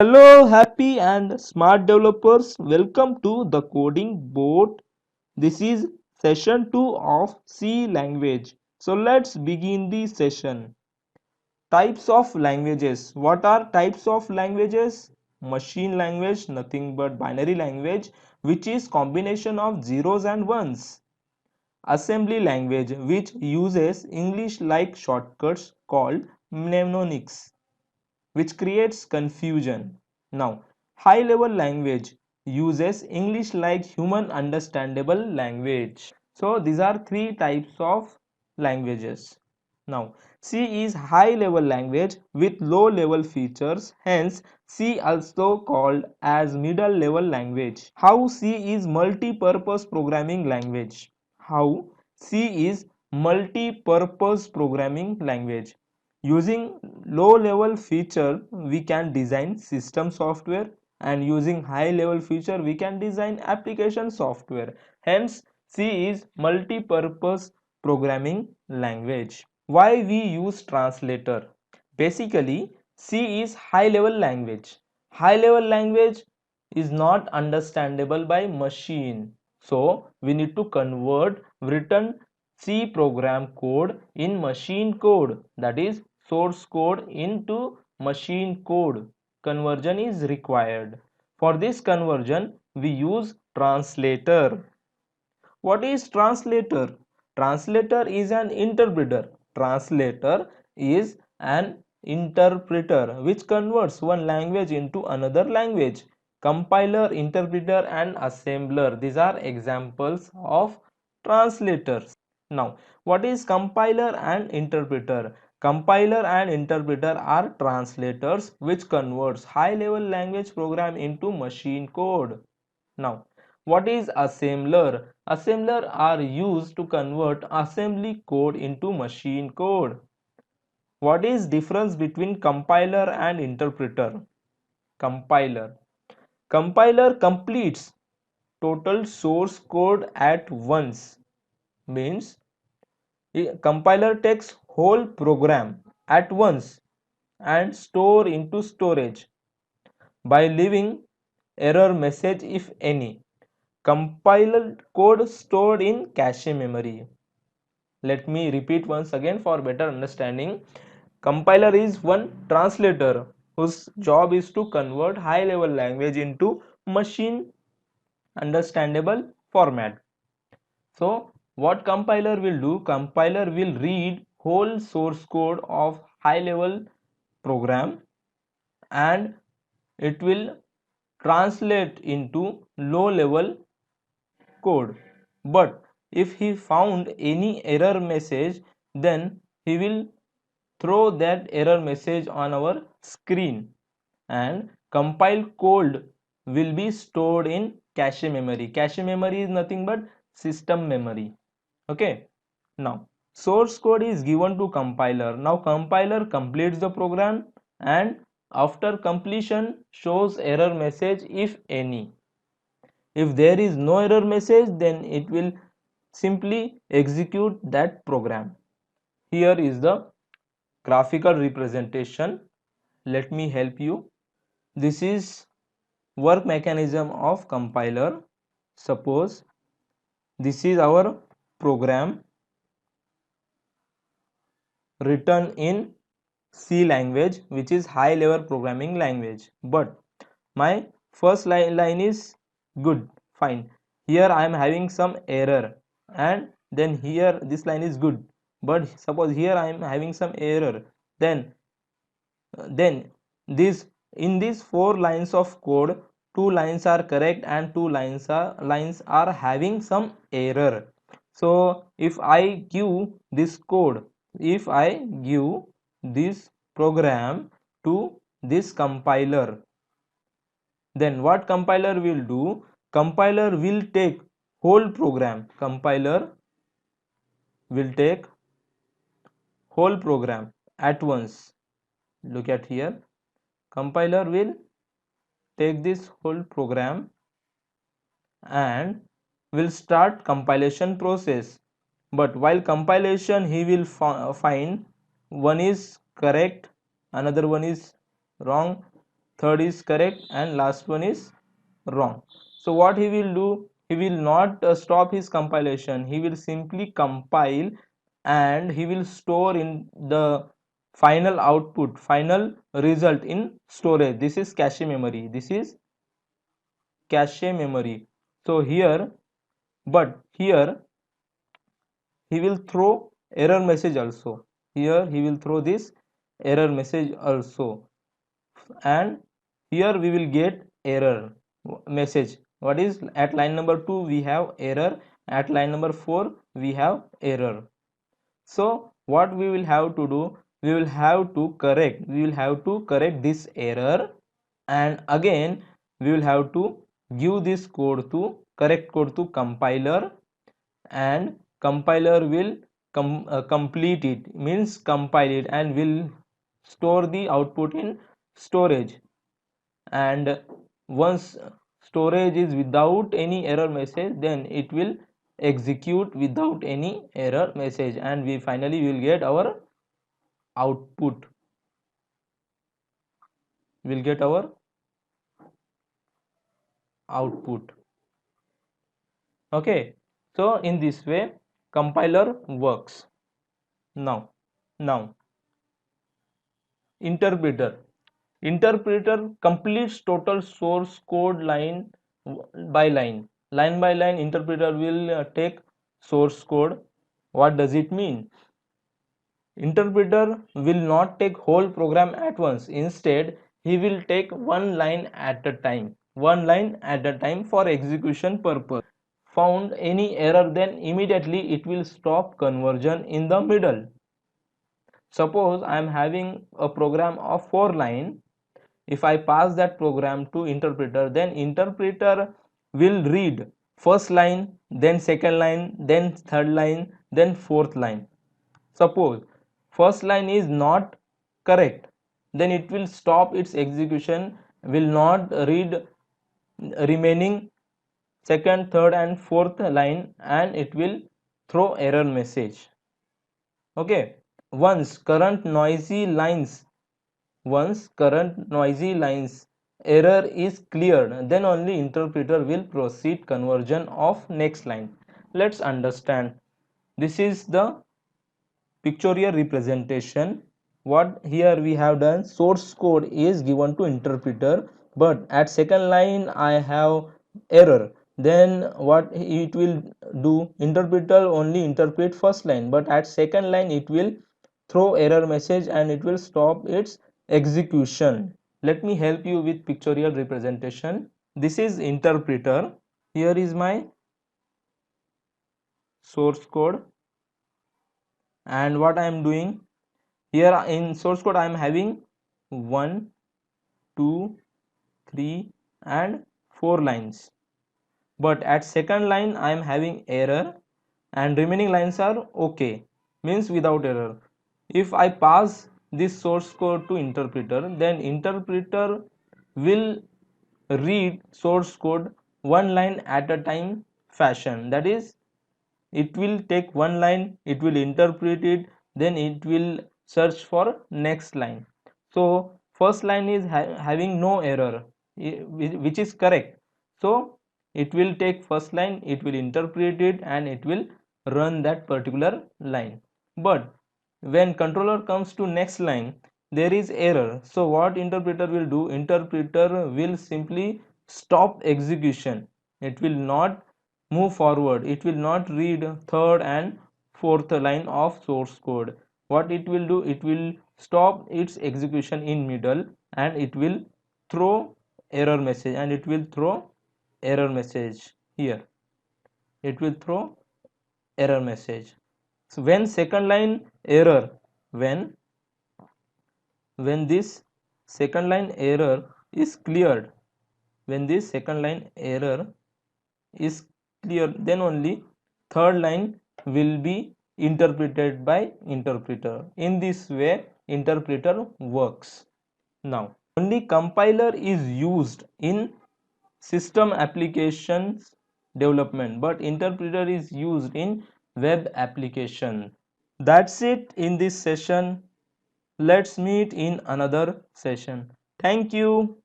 Hello, happy and smart developers. Welcome to the coding board. This is session 2 of C language. So let's begin the session. Types of languages. What are types of languages? Machine language, nothing but binary language, which is combination of zeros and ones. Assembly language, which uses English like shortcuts called mnemonics, which creates confusion. Now, high level language uses English like human understandable language. So, these are three types of languages. Now, C is high level language with low level features, hence, C also called as middle level language. How C is multi purpose programming language? How C is multi purpose programming language. Using low level feature we can design system software, and using high level feature we can design application software. Hence C is multi purpose programming language. Why we use translator? Basically C is high level language. High level language is not understandable by machine, so we need to convert written C program code in machine code, that is source code into machine code. Conversion is required. For this conversion we use translator. What is translator? Translator is an interpreter. Translator is an interpreter which converts one language into another language. Compiler, interpreter and assembler, these are examples of translators. Now, what is compiler and interpreter? Compiler and interpreter are translators which converts high level language program into machine code. Now, what is assembler? Assembler are used to convert assembly code into machine code. What is difference between compiler and interpreter? Compiler. Compiler completes total source code at once. Means compiler takes whole program at once and store into storage by leaving error message if any. Compiler code stored in cache memory. Let me repeat once again for better understanding. Compiler is one translator whose job is to convert high level language into machine understandable format. So what compiler will do? Compiler will read whole source code of high level program and it will translate into low level code. But if he found any error message, then he will throw that error message on our screen, and compiled code will be stored in cache memory. Cache memory is nothing but system memory. Okay. Now source code is given to compiler. Now compiler completes the program and after completion shows error message if any. If there is no error message, then it will simply execute that program. Here is the graphical representation. Let me help you. This is work mechanism of compiler. Suppose this is our program written in C language, which is high level programming language, but my first line is good, fine. Here I am having some error, and then here this line is good, but suppose here I am having some error, then this in these four lines of code, two lines are correct and two lines are having some error. So if I give this code, if I give this program to this compiler, then what compiler will do? Compiler will take whole program. Compiler will take whole program at once. Look at here. Compiler will take this whole program and will start compilation process. But while compilation he will find one is correct, another one is wrong. third is correct, and last one is wrong. So what he will do, he will not stop his compilation, he will simply compile and he will store in the final output, final result in storage. This is cache memory, this is cache memory. So here, but here he will throw error message also. Here he will throw this error message also, and here we will get error message. What is at line number 2 we have error, at line number 4 we have error. So what we will have to do, we will have to correct this error, and again we will have to give this code to correct code to compiler, and compiler will complete it, means compile it, and will store the output in storage. And once storage is without any error message, then it will execute without any error message, and we finally will get our output, will get our output. Okay, so in this way compiler works. Now interpreter completes total source code line by line. Interpreter will take source code. What does it mean? Interpreter will not take whole program at once. Instead, he will take one line at a time for execution purpose. Found any error, then immediately it will stop conversion in the middle. Suppose I am having a program of 4 line. If I pass that program to interpreter, then interpreter will read first line, then second line, then third line, then fourth line. Suppose first line is not correct, then it will stop its execution, will not read remaining second, third and fourth line, and it will throw error message. Okay, once current noisy lines error is cleared, then only interpreter will proceed conversion of next line. Let's understand. This is the pictorial representation. What here we have done, source code is given to interpreter, but at second line I have error. Then what it will do, interpreter only interpret first line, but at second line it will throw error message and it will stop its execution. Let me help you with pictorial representation. This is interpreter. Here is my source code, and what I am doing, here in source code I am having 1, 2, 3 and 4 lines, but at second line I am having error and remaining lines are okay, means without error. If I pass this source code to interpreter, then interpreter will read source code one line at a time fashion. That is, it will take one line, it will interpret it, then it will search for next line. So first line is having no error, which is correct. So it will take first line, it will interpret it, and it will run that particular line. But when controller comes to next line, there is error. So what interpreter will do, interpreter will simply stop execution. It will not move forward, it will not read third and fourth line of source code. What it will do, it will stop its execution in middle, and it will throw error message, and it will throw error message here, it will throw error message. So when second line error, when this second line error is cleared, when this second line error is clear, then only third line will be interpreted by interpreter. In this way interpreter works. Now only compiler is used in system applications development, but interpreter is used in web application. That's it in this session. Let's meet in another session. Thank you.